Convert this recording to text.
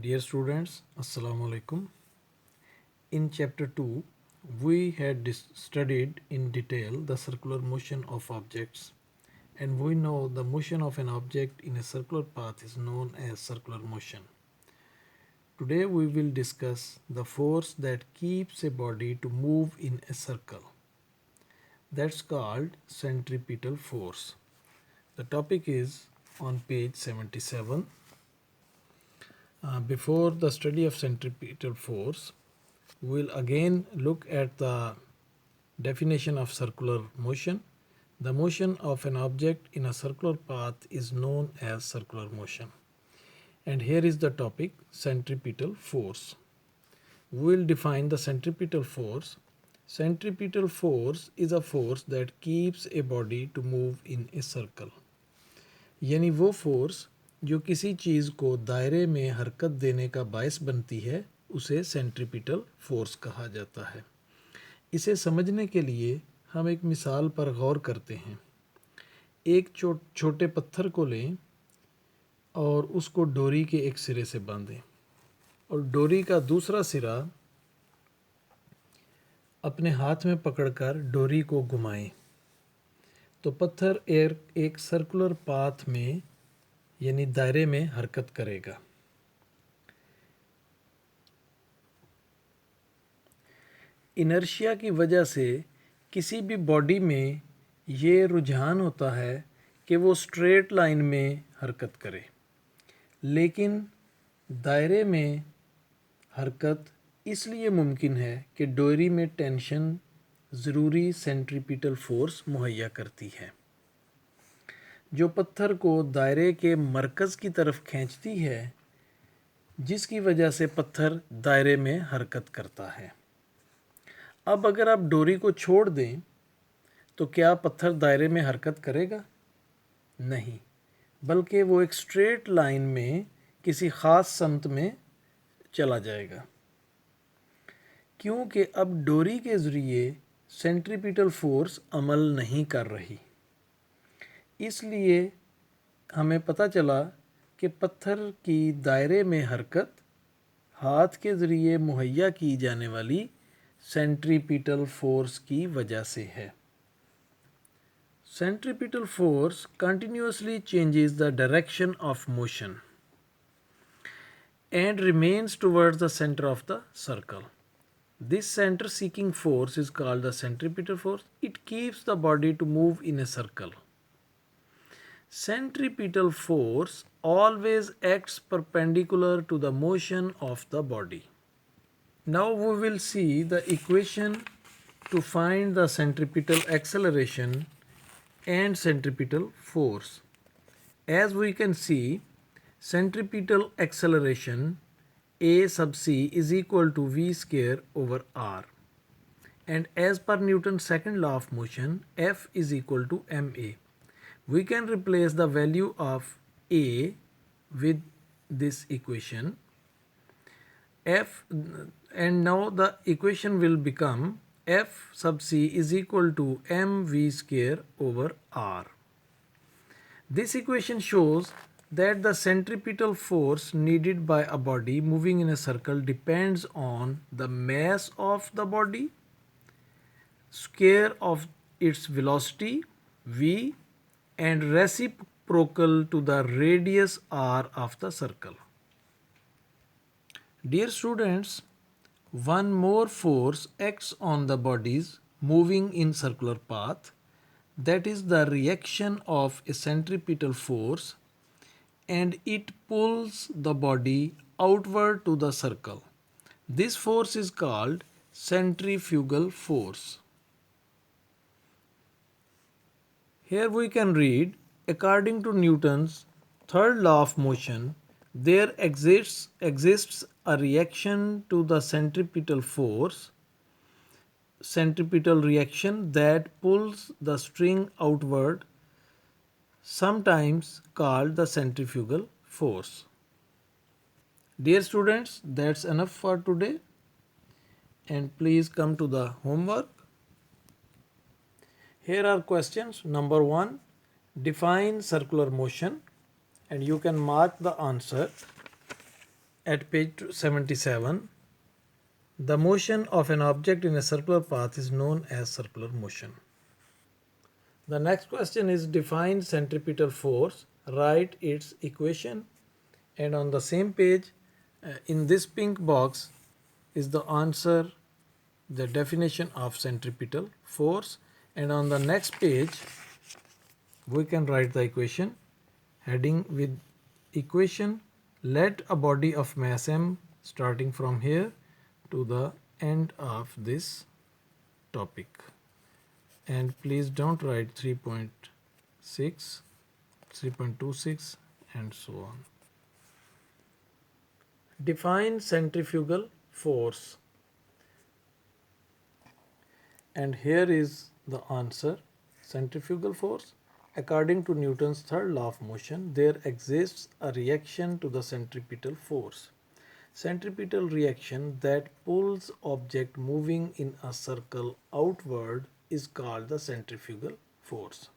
Dear students, Assalamu alaikum. In chapter 2, we had studied in detail the circular motion of objects, and we know the motion of an object in a circular path is known as circular motion. Today we will discuss the force that keeps a body to move in a circle. That's called centripetal force. The topic is on page 77. Before the study of centripetal force, we'll again look at the definition of circular motion. The motion of an object in a circular path is known as circular motion. And here is the topic, centripetal force. We'll define the centripetal force. Centripetal force is a force that keeps a body to move in a circle. यानी वो force जो किसी चीज़ को दायरे में हरकत देने का बायस बनती है उसे सेंट्रीपिटल फोर्स कहा जाता है। इसे समझने के लिए हम एक मिसाल पर गौर करते हैं। एक छोटे पत्थर को लें और उसको डोरी के एक सिरे से बांधें और डोरी का दूसरा सिरा अपने हाथ में पकड़कर डोरी को घुमाएं तो पत्थर एक सर्कुलर पाथ में यानी दायरे में हरकत करेगा। इनर्शिया की वजह से किसी भी बॉडी में ये रुझान होता है कि वो स्ट्रेट लाइन में हरकत करे, लेकिन दायरे में हरकत इसलिए मुमकिन है कि डोरी में टेंशन ज़रूरी सेंट्रीपिटल फोर्स मुहैया करती है जो पत्थर को दायरे के मरकज़ की तरफ खींचती है, जिसकी वजह से पत्थर दायरे में हरकत करता है। अब अगर आप डोरी को छोड़ दें तो क्या पत्थर दायरे में हरकत करेगा? नहीं, बल्कि वो एक स्ट्रेट लाइन में किसी ख़ास समत में चला जाएगा, क्योंकि अब डोरी के ज़रिए सेंट्रीपिटल फोर्स अमल नहीं कर रही। इसलिए हमें पता चला कि पत्थर की दायरे में हरकत हाथ के ज़रिए मुहैया की जाने वाली सेंट्रीपिटल फोर्स की वजह से है। Centripetal force continuously changes the direction of motion and remains towards the center of the circle. This center seeking force is called the centripetal force. It keeps the body to move in a circle. Centripetal force always acts perpendicular to the motion of the body. Now we will see the equation to find the centripetal acceleration and centripetal force. As we can see, centripetal acceleration A sub c is equal to v square over r, and as per Newton's second law of motion, F is equal to ma. We can replace the value of A with this equation F, and now the equation will become F sub c is equal to mv square over r. This equation shows that the centripetal force needed by a body moving in a circle depends on the mass of the body, square of its velocity v, and reciprocal to the radius r of the circle. Dear students, one more force acts on the bodies moving in circular path, that is the reaction of a centripetal force, and it pulls the body outward to the circle. This force is called centrifugal force. Here we can read, according to Newton's third law of motion, there exists a reaction to the centripetal force, centripetal reaction that pulls the string outward, sometimes called the centrifugal force. Dear students, that's enough for today, and please come to the homework. Here are questions. Number 1, define circular motion, and you can mark the answer at page 77, the motion of an object in a circular path is known as circular motion. The next question is define centripetal force, write its equation, and on the same page in this pink box is the answer, the definition of centripetal force, and on the next page we can write the equation heading with equation, let a body of mass m starting from here to the end of this topic, and please don't write 3.6, 3.26 and so on. Define centrifugal force, and here is the answer. Centrifugal force, according to Newton's third law of motion, there exists a reaction to the centripetal force. Centripetal reaction that pulls object moving in a circle outward is called the centrifugal force.